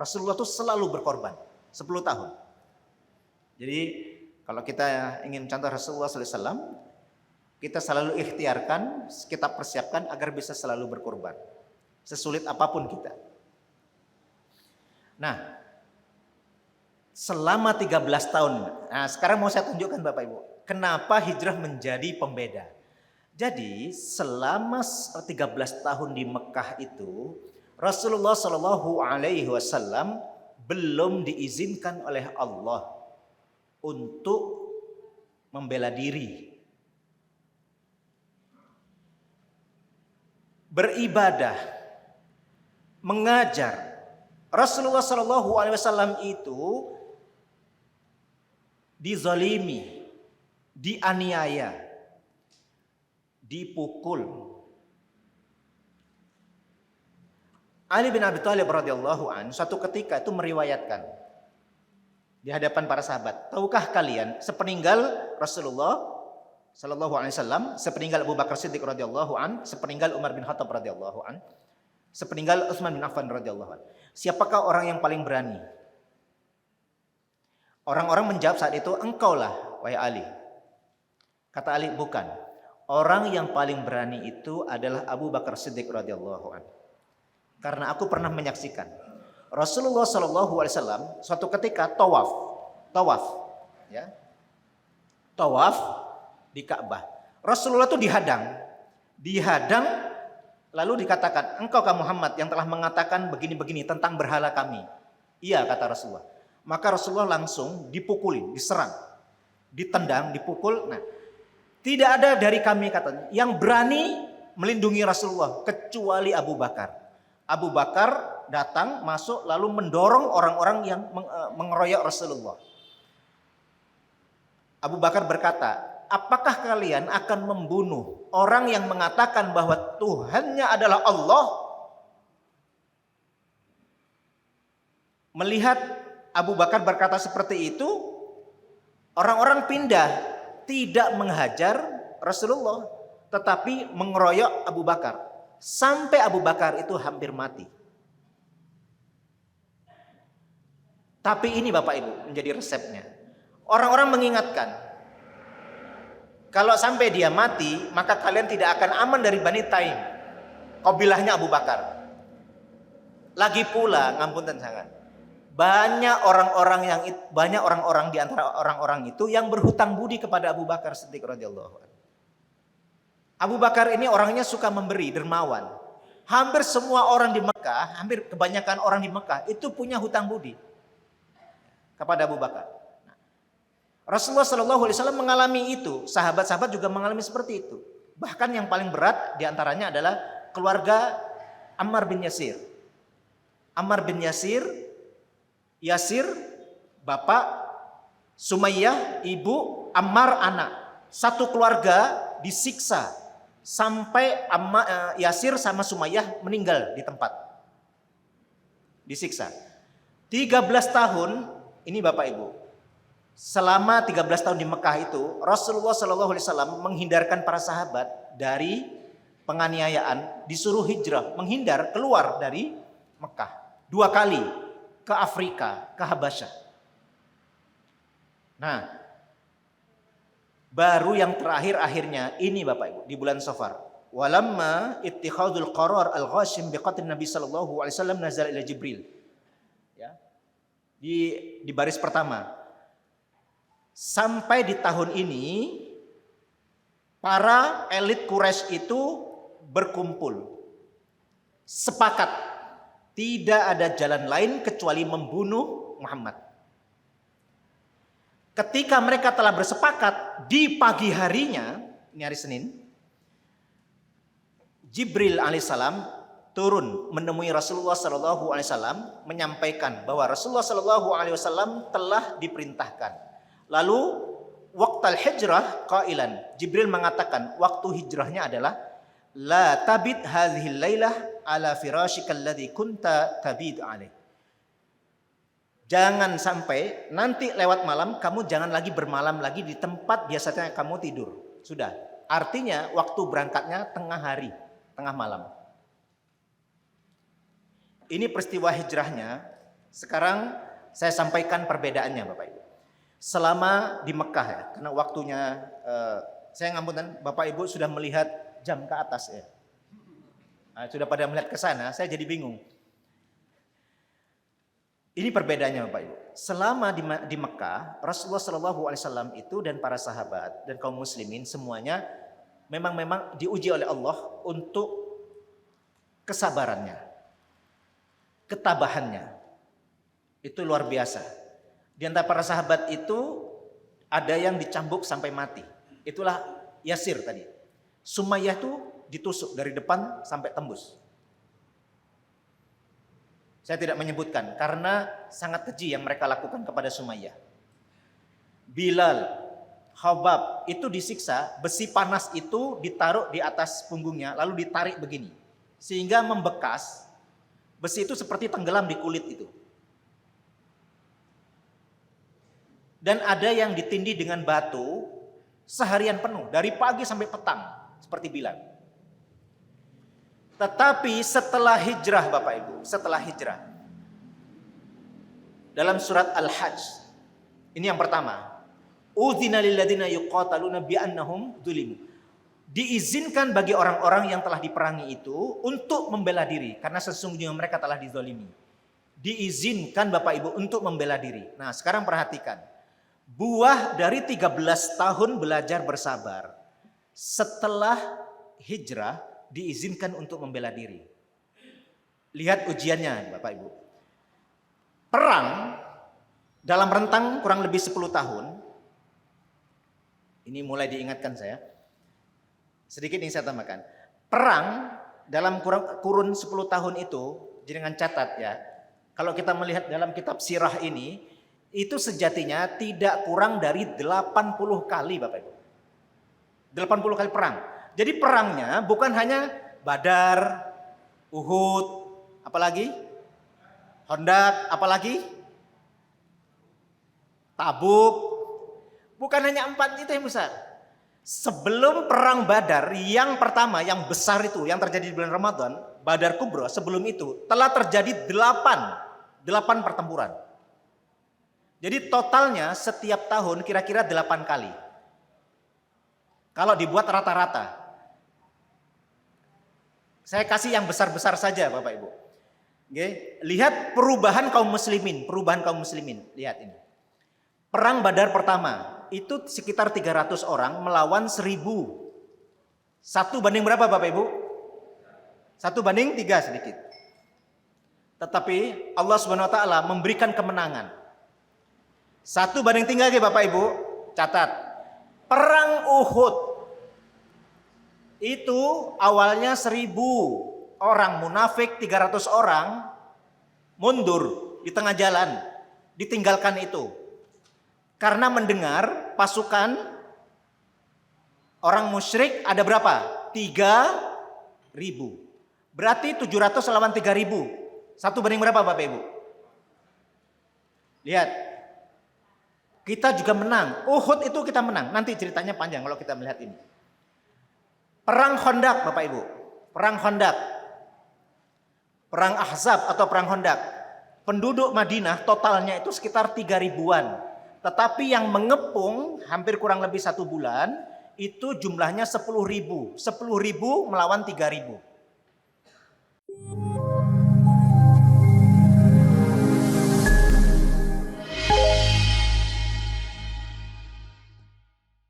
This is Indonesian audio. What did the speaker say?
Rasulullah itu selalu berkorban 10 tahun. Jadi kalau kita ingin contoh Rasulullah SAW, kita selalu ikhtiarkan, kita persiapkan agar bisa selalu berkorban. Sesulit apapun kita. Nah, selama 13 tahun. Nah, sekarang mau saya tunjukkan Bapak Ibu, kenapa hijrah menjadi pembeda. Jadi, selama 13 tahun di Mekah itu, Rasulullah Shallallahu Alaihi Wasallam belum diizinkan oleh Allah untuk membela diri, beribadah, mengajar. Rasulullah Shallallahu Alaihi Wasallam itu dizalimi, dianiaya, dipukul. Ali bin Abi Thalib radhiyallahu anhu suatu ketika itu meriwayatkan di hadapan para sahabat, tahukah kalian sepeninggal Rasulullah sallallahu alaihi wasallam, sepeninggal Abu Bakar Siddiq radhiyallahu anhu, sepeninggal Umar bin Khattab radhiyallahu anhu, sepeninggal Utsman bin Affan radhiyallahu anhu, siapakah orang yang paling berani? Orang-orang menjawab saat itu, engkaulah wahai Ali. Kata Ali, bukan. Orang yang paling berani itu adalah Abu Bakar Siddiq radhiyallahu anhu. Karena aku pernah menyaksikan Rasulullah Shallallahu Alaihi Wasallam suatu ketika tawaf, ya, tawaf di Ka'bah. Rasulullah itu dihadang, lalu dikatakan, engkau Muhammad yang telah mengatakan begini-begini tentang berhala kami. Iya, kata Rasulullah. Maka Rasulullah langsung dipukuli, diserang, ditendang, dipukul. Nah, tidak ada dari kami katanya yang berani melindungi Rasulullah kecuali Abu Bakar. Abu Bakar datang, masuk, lalu mendorong orang-orang yang mengeroyok Rasulullah. Abu Bakar berkata, apakah kalian akan membunuh orang yang mengatakan bahwa Tuhannya adalah Allah? Melihat Abu Bakar berkata seperti itu, orang-orang pindah, tidak menghajar Rasulullah, tetapi mengeroyok Abu Bakar. Sampai Abu Bakar itu hampir mati. Tapi ini Bapak Ibu menjadi resepnya. Orang-orang mengingatkan, kalau sampai dia mati, maka kalian tidak akan aman dari Bani Taim, kabilahnya Abu Bakar. Lagi pula, ngapunten sangat, banyak orang-orang di antara orang-orang itu yang berhutang budi kepada Abu Bakar Siddiq radhiyallahu anhu. Abu Bakar ini orangnya suka memberi, dermawan. Hampir semua orang di Mekah, hampir kebanyakan orang di Mekah itu punya hutang budi kepada Abu Bakar. Rasulullah Shallallahu Alaihi Wasallam mengalami itu, sahabat-sahabat juga mengalami seperti itu. Bahkan yang paling berat diantaranya adalah keluarga Ammar bin Yasir. Ammar bin Yasir, bapak, Sumayyah, ibu, Ammar anak. Satu keluarga disiksa sampai Yasir sama Sumayyah meninggal di tempat. Disiksa. 13 tahun, ini Bapak Ibu. Selama 13 tahun di Mekah itu, Rasulullah Shallallahu Alaihi Wasallam menghindarkan para sahabat dari penganiayaan, disuruh hijrah, menghindar keluar dari Mekah. 2 kali ke Afrika, ke Habasyah. Nah, baru yang terakhir akhirnya ini Bapak Ibu di bulan Safar. Walamma ittikhadul qarar al-ghashim biqatl Nabi sallallahu alaihi wasallam nazala ila Jibril. Ya. Di baris pertama. Sampai di tahun ini para elit Quraisy itu berkumpul. Sepakat tidak ada jalan lain kecuali membunuh Muhammad. Ketika mereka telah bersepakat, di pagi harinya, ini hari Senin, Jibril alaihissalam turun menemui Rasulullah sallallahu alaihi wasallam, menyampaikan bahwa Rasulullah sallallahu alaihi wasallam telah diperintahkan. Lalu waqtal hijrah qailan, Jibril mengatakan waktu hijrahnya adalah la tabid hadhil lailah ala firashikal ladzi kunta tabid alaih. Jangan sampai nanti lewat malam kamu jangan lagi bermalam lagi di tempat biasanya kamu tidur. Sudah. Artinya waktu berangkatnya tengah hari, tengah malam. Ini peristiwa hijrahnya Sekarang saya sampaikan perbedaannya Bapak Ibu. Selama di Mekah ya, karena waktunya saya ngapunten, Bapak Ibu sudah melihat jam ke atas ya. Nah, sudah pada melihat ke sana, saya jadi bingung. Ini perbedaannya Bapak Ibu. Selama di Mekah, Rasulullah SAW itu dan para sahabat dan kaum muslimin semuanya memang diuji oleh Allah untuk kesabarannya, ketabahannya. Itu luar biasa. Di antara para sahabat itu ada yang dicambuk sampai mati. Itulah Yasir tadi. Sumayyah itu ditusuk dari depan sampai tembus. Saya tidak menyebutkan karena sangat keji yang mereka lakukan kepada Sumayyah. Bilal, Khabbab itu disiksa, besi panas itu ditaruh di atas punggungnya lalu ditarik begini. Sehingga membekas, besi itu seperti tenggelam di kulit itu. Dan ada yang ditindih dengan batu seharian penuh, dari pagi sampai petang, seperti Bilal. Tetapi setelah hijrah Bapak Ibu, setelah hijrah. Dalam surat Al-Hajj, ini yang pertama. Udzina lil ladzina yuqataluna bi annahum dzulimu. Diizinkan bagi orang-orang yang telah diperangi itu untuk membela diri karena sesungguhnya mereka telah dizalimi. Diizinkan Bapak Ibu untuk membela diri. Nah, sekarang perhatikan. Buah dari 13 tahun belajar bersabar. Setelah hijrah diizinkan untuk membela diri. Lihat ujiannya Bapak Ibu. Perang dalam rentang kurang lebih 10 tahun. Ini mulai diingatkan saya. Sedikit yang saya tambahkan. Perang dalam kurun 10 tahun itu, jangan catat ya. Kalau kita melihat dalam kitab sirah ini, itu sejatinya tidak kurang dari 80 kali Bapak Ibu. 80 kali perang. Jadi perangnya bukan hanya Badar, Uhud, apalagi Hondak, apalagi Tabuk. Bukan hanya 4 itu yang besar. Sebelum perang Badar yang pertama, yang besar itu, yang terjadi di bulan Ramadan, Badar Kubra, sebelum itu telah terjadi 8 pertempuran. Jadi totalnya setiap tahun kira-kira 8 kali. Kalau dibuat rata-rata. Saya kasih yang besar-besar saja Bapak Ibu. Oke, lihat perubahan kaum muslimin, lihat ini. Perang Badar pertama, itu sekitar 300 orang melawan 1000. 1 banding berapa Bapak Ibu? 1 banding 3 sedikit. Tetapi Allah Subhanahu wa taala memberikan kemenangan. 1 banding 3 lagi Bapak Ibu, catat. Perang Uhud itu awalnya 1000 orang munafik, 300 orang mundur di tengah jalan, ditinggalkan itu. Karena mendengar pasukan orang musyrik ada berapa? 3000. Berarti 700 lawan 3000. 1 banding berapa Bapak Ibu? Lihat. Kita juga menang. Uhud itu kita menang. Nanti ceritanya panjang kalau kita melihat ini. Perang Khandaq Bapak Ibu. Perang Khandaq. Perang Ahzab atau perang Khandaq. Penduduk Madinah totalnya itu sekitar 3000-an. Tetapi yang mengepung hampir kurang lebih 1 bulan itu jumlahnya 10.000. 10.000 melawan 3.000.